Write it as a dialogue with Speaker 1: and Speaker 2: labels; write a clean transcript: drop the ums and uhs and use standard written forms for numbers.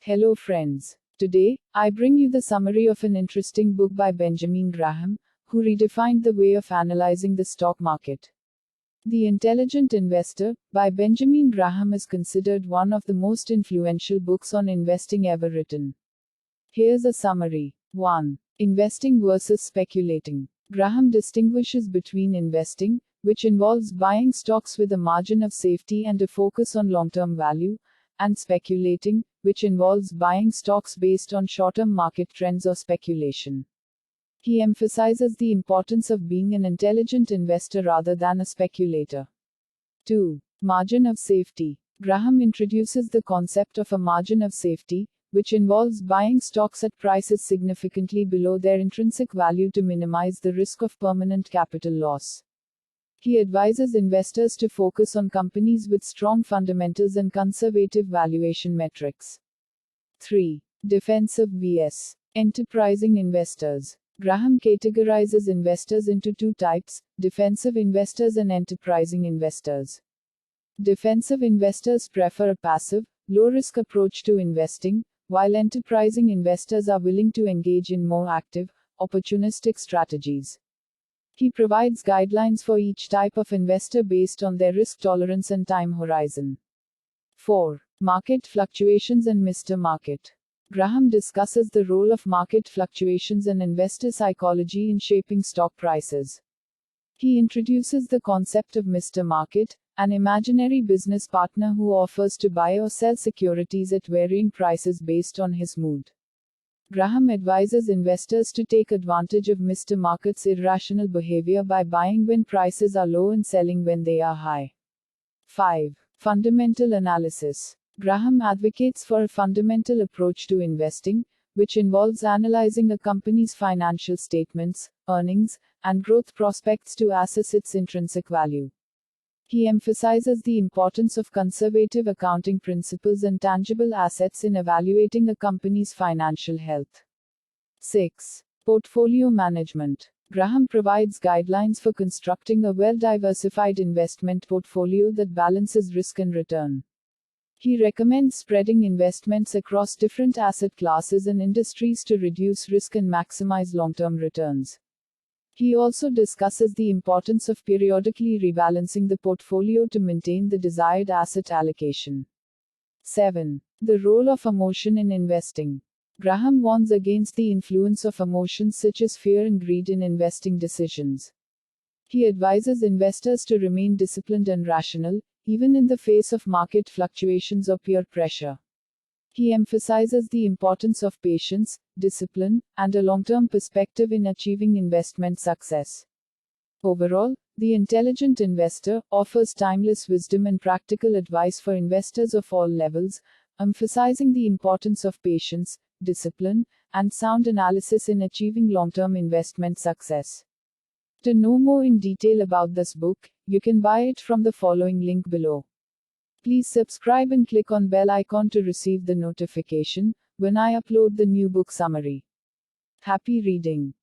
Speaker 1: Hello, friends. Today, I bring you the summary of an interesting book by Benjamin Graham, who redefined the way of analyzing the stock market. The Intelligent Investor, by Benjamin Graham, is considered one of the most influential books on investing ever written. Here's a summary. 1. Investing versus speculating. Graham distinguishes between investing, which involves buying stocks with a margin of safety and a focus on long-term value, and speculating, which involves buying stocks based on short-term market trends or speculation. He emphasizes the importance of being an intelligent investor rather than a speculator. 2. Margin of safety. Graham introduces the concept of a margin of safety, which involves buying stocks at prices significantly below their intrinsic value to minimize the risk of permanent capital loss. He advises investors to focus on companies with strong fundamentals and conservative valuation metrics. 3. Defensive vs. Enterprising investors. Graham categorizes investors into two types: defensive investors and enterprising investors. Defensive investors prefer a passive, low-risk approach to investing, while enterprising investors are willing to engage in more active, opportunistic strategies. He provides guidelines for each type of investor based on their risk tolerance and time horizon. 4. Market fluctuations and Mr. Market. Graham discusses the role of market fluctuations and investor psychology in shaping stock prices. He introduces the concept of Mr. Market, an imaginary business partner who offers to buy or sell securities at varying prices based on his mood. Graham advises investors to take advantage of Mr. Market's irrational behavior by buying when prices are low and selling when they are high. 5. Fundamental analysis. Graham advocates for a fundamental approach to investing, which involves analyzing a company's financial statements, earnings, and growth prospects to assess its intrinsic value. He emphasizes the importance of conservative accounting principles and tangible assets in evaluating a company's financial health. 6. Portfolio management. Graham provides guidelines for constructing a well-diversified investment portfolio that balances risk and return. He recommends spreading investments across different asset classes and industries to reduce risk and maximize long-term returns. He also discusses the importance of periodically rebalancing the portfolio to maintain the desired asset allocation. 7. The role of emotion in investing. Graham warns against the influence of emotions such as fear and greed in investing decisions. He advises investors to remain disciplined and rational, even in the face of market fluctuations or peer pressure. He emphasizes the importance of patience, discipline, and a long-term perspective in achieving investment success. Overall, The Intelligent Investor offers timeless wisdom and practical advice for investors of all levels, emphasizing the importance of patience, discipline, and sound analysis in achieving long-term investment success. To know more in detail about this book, you can buy it from the following link below. Please subscribe and click on bell icon to receive the notification when I upload the new book summary. Happy reading!